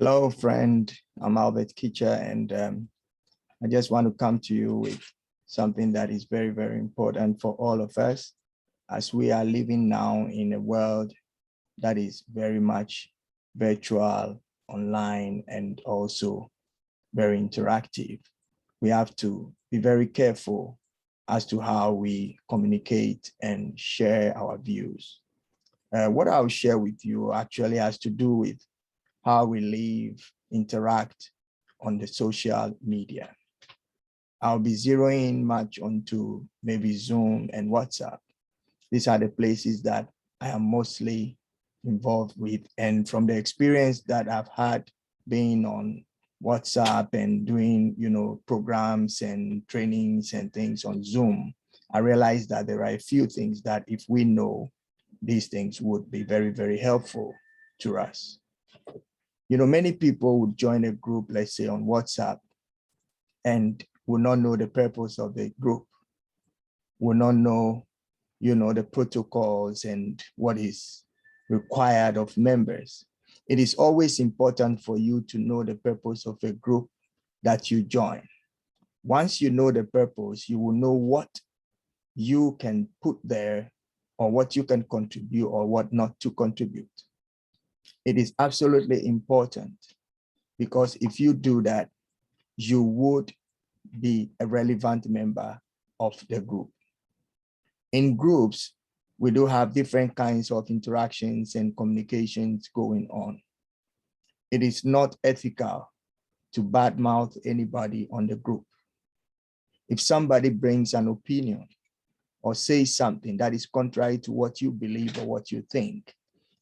Hello, friend. I'm Albert Kitcher, and I just want to come to you with something that is very, very important for all of us as we are living now in a world that is very much virtual, online, and also very interactive. We have to be very careful as to how we communicate and share our views. What I'll share with you actually has to do with how we live, interact on the social media. I'll be zeroing much onto maybe Zoom and WhatsApp. These are the places that I am mostly involved with. And from the experience that I've had being on WhatsApp and doing, programs and trainings and things on Zoom, I realized that there are a few things that if we know, these things would be very, very helpful to us. Many people would join a group, let's say on WhatsApp, and will not know the purpose of the group, will not know, the protocols and what is required of members. It is always important for you to know the purpose of a group that you join. Once you know the purpose, you will know what you can put there or what you can contribute or what not to contribute. It is absolutely important because if you do that, you would be a relevant member of the group. In groups, we do have different kinds of interactions and communications going on. It is not ethical to badmouth anybody on the group. If somebody brings an opinion or says something that is contrary to what you believe or what you think,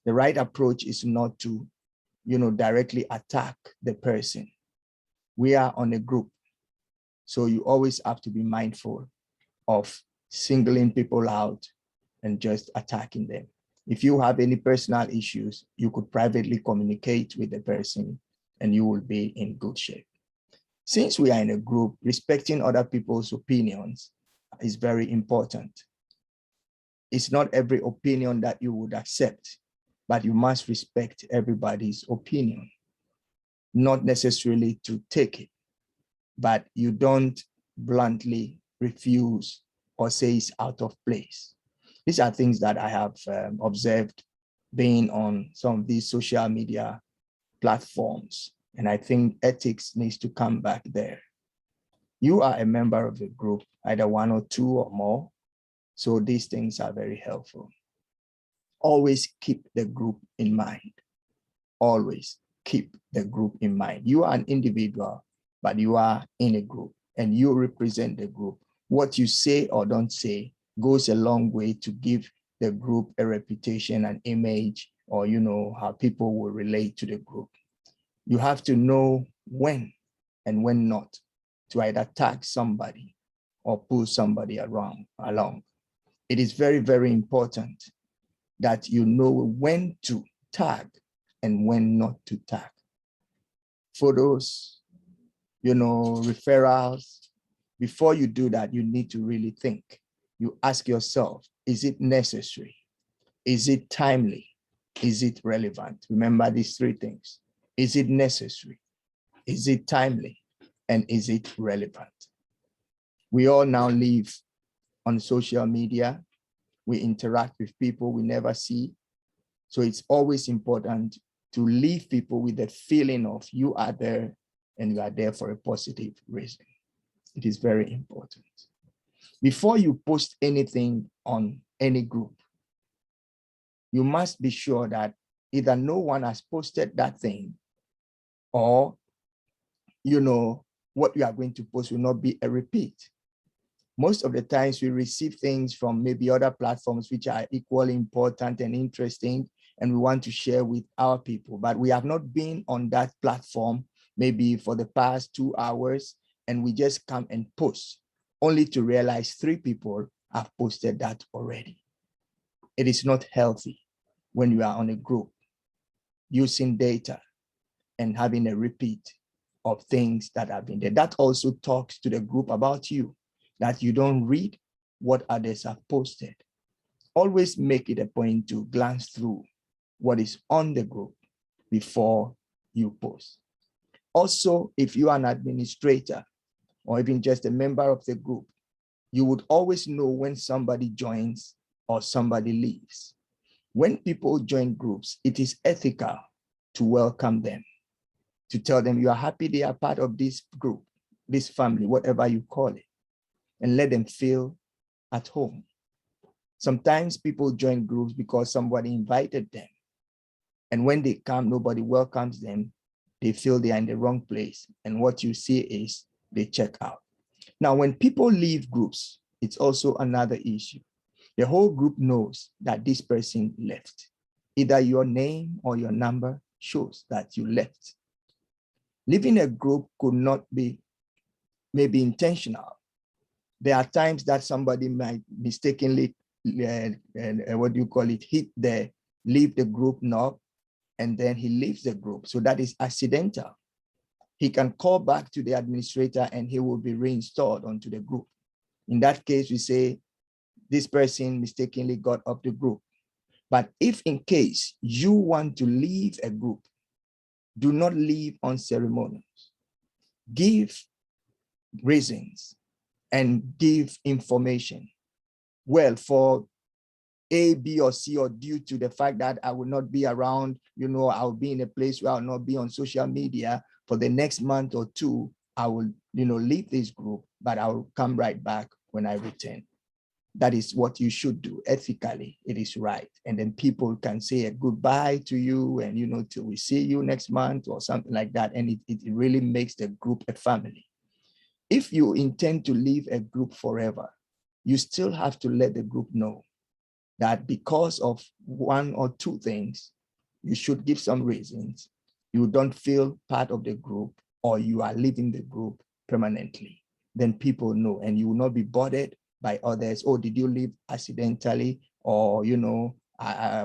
the right approach is not to, directly attack the person. We are on a group, so you always have to be mindful of singling people out and just attacking them. If you have any personal issues, you could privately communicate with the person and you will be in good shape. Since we are in a group, respecting other people's opinions is very important. It's not every opinion that you would accept, but you must respect everybody's opinion. Not necessarily to take it, but you don't bluntly refuse or say it's out of place. These are things that I have observed being on some of these social media platforms. And I think ethics needs to come back there. You are a member of the group, either one or two or more. So these things are very helpful. Always keep the group in mind. Always keep the group in mind. You are an individual, but you are in a group and you represent the group. What you say or don't say goes a long way to give the group a reputation, an image, or how people will relate to the group. You have to know when and when not to either tag somebody or pull somebody along. It is very, very important that you know when to tag and when not to tag. Photos, referrals. Before you do that, you need to really think. You ask yourself, is it necessary? Is it timely? Is it relevant? Remember these three things. Is it necessary? Is it timely? And is it relevant? We all now live on social media. We interact with people we never see. So it's always important to leave people with the feeling of you are there and you are there for a positive reason. It is very important. Before you post anything on any group, you must be sure that either no one has posted that thing or, what you are going to post will not be a repeat. Most of the times we receive things from maybe other platforms which are equally important and interesting, and we want to share with our people, but we have not been on that platform maybe for the past 2 hours, and we just come and post, only to realize 3 people have posted that already. It is not healthy when you are on a group using data and having a repeat of things that have been there. That also talks to the group about you, that you don't read what others have posted. Always make it a point to glance through what is on the group before you post. Also, if you are an administrator or even just a member of the group, you would always know when somebody joins or somebody leaves. When people join groups, it is ethical to welcome them, to tell them you are happy they are part of this group, this family, whatever you call it, and let them feel at home. Sometimes people join groups because somebody invited them. And when they come, nobody welcomes them. They feel they are in the wrong place. And what you see is they check out. Now, when people leave groups, it's also another issue. The whole group knows that this person left. Either your name or your number shows that you left. Leaving a group could not be maybe intentional. There are times that somebody might mistakenly, what do you call it, hit the leave the group knob, and then he leaves the group. So that is accidental. He can call back to the administrator and he will be reinstalled onto the group. In that case, we say this person mistakenly got off the group. But if in case you want to leave a group, do not leave unceremonious. Give reasons and give information. Well, for A, B, or C, or due to the fact that I will not be around, I'll be in a place where I'll not be on social media for the next month or two, I will, leave this group, but I'll come right back when I return. That is what you should do. Ethically, it is right. And then people can say a goodbye to you and, till we see you next month or something like that. And it really makes the group a family. If you intend to leave a group forever, you still have to let the group know that because of one or two things, you should give some reasons. You don't feel part of the group or you are leaving the group permanently. Then people know and you will not be bothered by others. Oh, did you leave accidentally? Or,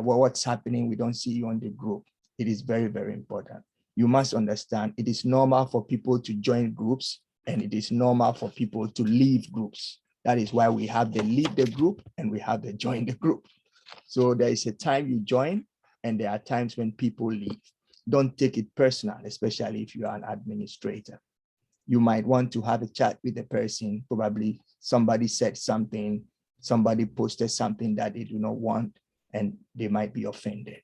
what's happening? We don't see you on the group. It is very, very important. You must understand it is normal for people to join groups and it is normal for people to leave groups. That is why we have the leave the group and we have the join the group. So there is a time you join and there are times when people leave. Don't take it personal, especially if you are an administrator. You might want to have a chat with the person. Probably somebody said something, somebody posted something that they do not want, and they might be offended.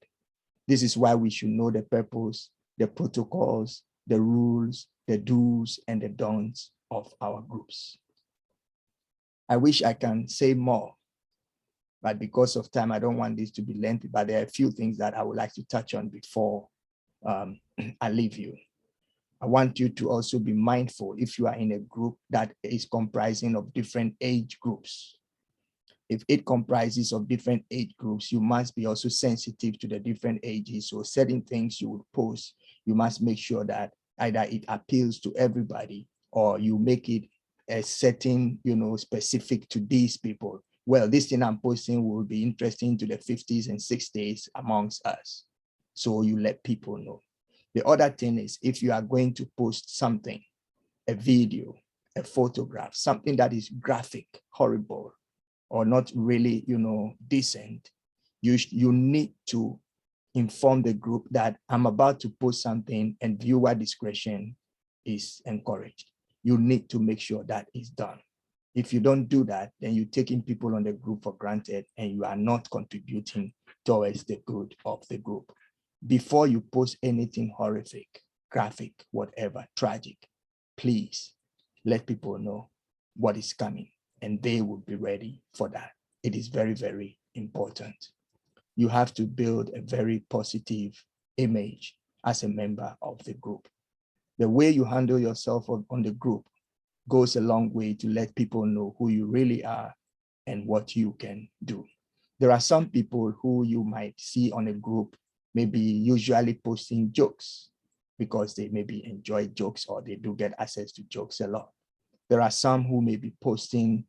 This is why we should know the purpose, the protocols, the rules, the do's and the don'ts of our groups. I wish I can say more, but because of time, I don't want this to be lengthy, but there are a few things that I would like to touch on before I leave you. I want you to also be mindful if you are in a group that is comprising of different age groups. If it comprises of different age groups, you must be also sensitive to the different ages. So certain things you would post, you must make sure that either it appeals to everybody or you make it a setting, specific to these people. Well, this thing I'm posting will be interesting to the 50s and 60s amongst us. So you let people know. The other thing is if you are going to post something, a video, a photograph, something that is graphic, horrible, or not really, decent, you need to inform the group that I'm about to post something and viewer discretion is encouraged. You need to make sure that is done. If you don't do that, then you're taking people on the group for granted and you are not contributing towards the good of the group. Before you post anything horrific, graphic, whatever, tragic, please let people know what is coming and they will be ready for that. It is very, very important. You have to build a very positive image as a member of the group. The way you handle yourself on the group goes a long way to let people know who you really are and what you can do. There are some people who you might see on a group, maybe usually posting jokes because they maybe enjoy jokes or they do get access to jokes a lot. There are some who may be posting,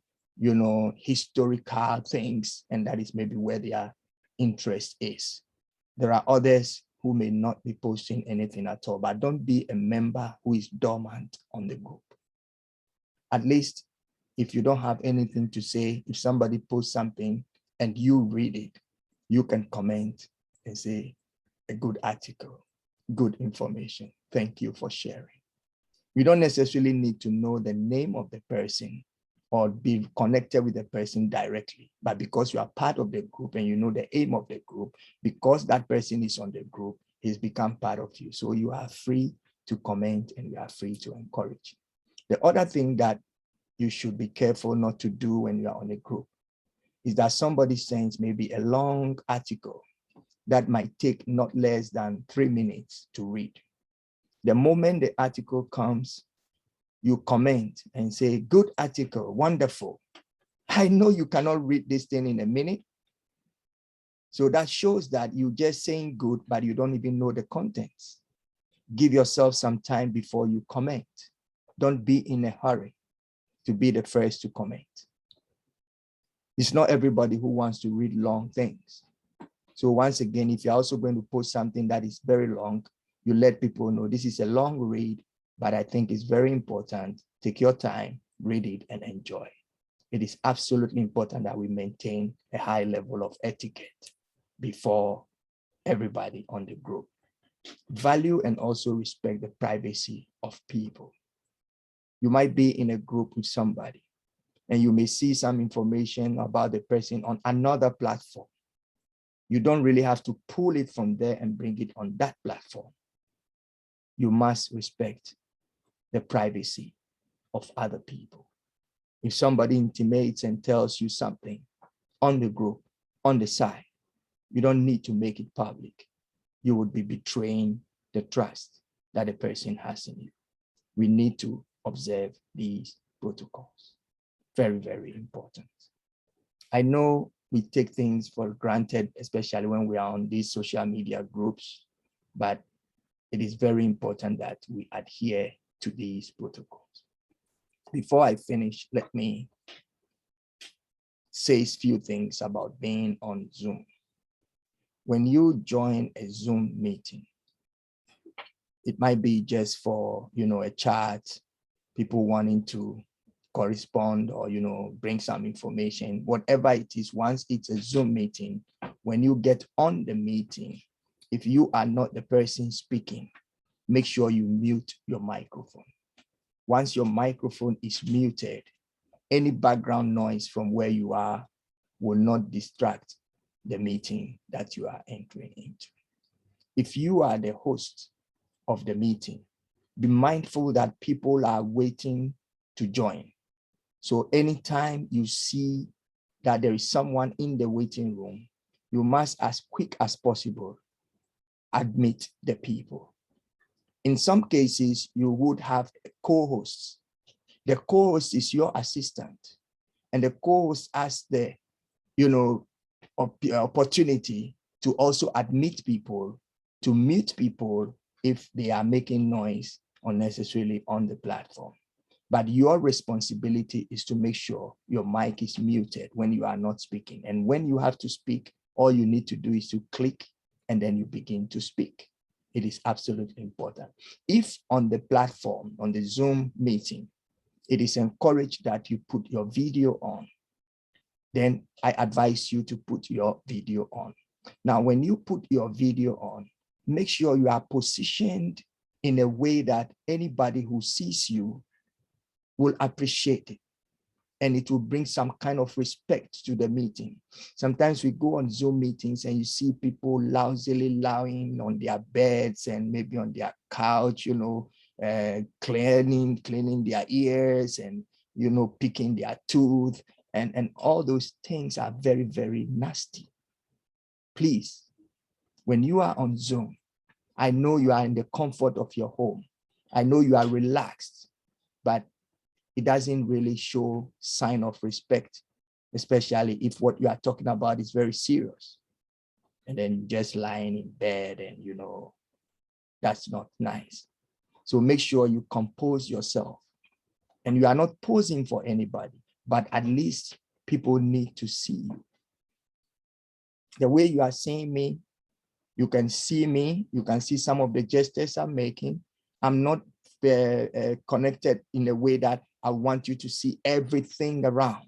historical things, and that is maybe where their interest is. There are others who may not be posting anything at all, but don't be a member who is dormant on the group. At least if you don't have anything to say, if somebody posts something and you read it, you can comment and say a good article. good information. Thank you for sharing. You don't necessarily need to know the name of the person or be connected with the person directly, but because you are part of the group and you know the aim of the group, because that person is on the group, he's become part of you. So you are free to comment and you are free to encourage. The other thing that you should be careful not to do when you are on a group is that somebody sends maybe a long article that might take not less than 3 minutes to read. The moment the article comes, you comment and say, good article, wonderful. I know you cannot read this thing in a minute. So that shows that you're just saying good, but you don't even know the contents. Give yourself some time before you comment. Don't be in a hurry to be the first to comment. It's not everybody who wants to read long things. So once again, if you're also going to post something that is very long, you let people know this is a long read, but I think it's very important. Take your time, read it, and enjoy. It is absolutely important that we maintain a high level of etiquette before everybody on the group. Value and also respect the privacy of people. You might be in a group with somebody, and you may see some information about the person on another platform. You don't really have to pull it from there and bring it on that platform. You must respect the privacy of other people. If somebody intimates and tells you something on the group, on the side, you don't need to make it public. You would be betraying the trust that a person has in you. We need to observe these protocols. Very, very important. I know we take things for granted, especially when we are on these social media groups, but it is very important that we adhere to these protocols. Before I finish, let me say a few things about being on Zoom. When you join a Zoom meeting, it might be just for, a chat, people wanting to correspond or, bring some information, whatever it is. Once it's a Zoom meeting, when you get on the meeting, if you are not the person speaking, make sure you mute your microphone. Once your microphone is muted, any background noise from where you are will not distract the meeting that you are entering into. If you are the host of the meeting, be mindful that people are waiting to join. So anytime you see that there is someone in the waiting room, you must, as quick as possible, admit the people. In some cases, you would have a co-host. The co-host is your assistant, and the co-host has the, opportunity to also admit people, to mute people if they are making noise unnecessarily on the platform. But your responsibility is to make sure your mic is muted when you are not speaking. And when you have to speak, all you need to do is to click and then you begin to speak. It is absolutely important. If on the platform, on the Zoom meeting, it is encouraged that you put your video on, then I advise you to put your video on. Now, when you put your video on, make sure you are positioned in a way that anybody who sees you will appreciate it, and it will bring some kind of respect to the meeting. Sometimes we go on Zoom meetings and you see people lousily lying on their beds and maybe on their couch, cleaning their ears and, picking their tooth, and all those things are very, very nasty. Please, when you are on Zoom, I know you are in the comfort of your home. I know you are relaxed, but it doesn't really show sign of respect, especially if what you are talking about is very serious. And then you just lying in bed and, that's not nice. So make sure you compose yourself, and you are not posing for anybody, but at least people need to see you. The way you are seeing me, you can see me, you can see some of the gestures I'm making. I'm not connected in a way that I want you to see everything around,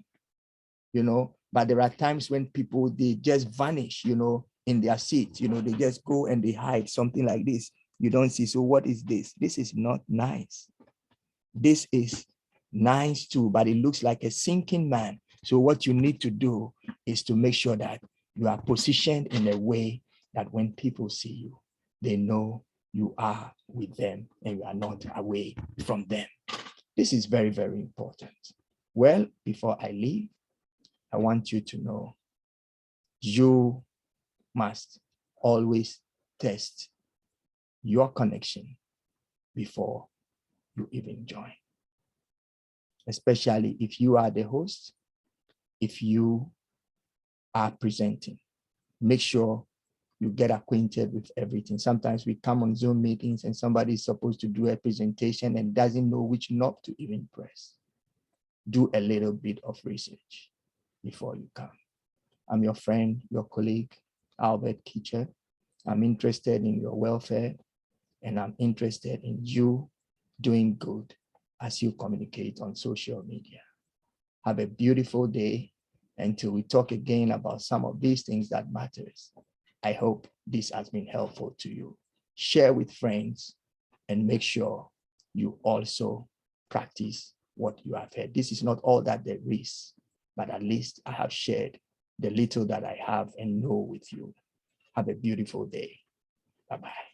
but there are times when people, they just vanish, in their seat, they just go and they hide, something like this. You don't see, so what is this? This is not nice. This is nice too, but it looks like a sinking man. So what you need to do is to make sure that you are positioned in a way that when people see you, they know you are with them and you are not away from them. This is very, very important. Well, before I leave, I want you to know you must always test your connection before you even join. Especially if you are the host, if you are presenting, make sure you get acquainted with everything. Sometimes we come on Zoom meetings and somebody is supposed to do a presentation and doesn't know which knob to even press. Do a little bit of research before you come. I'm your friend, your colleague, Albert Kitcher. I'm interested in your welfare and I'm interested in you doing good as you communicate on social media. Have a beautiful day until we talk again about some of these things that matters. I hope this has been helpful to you. Share with friends and make sure you also practice what you have heard. This is not all that there is, but at least I have shared the little that I have and know with you. Have a beautiful day. Bye-bye.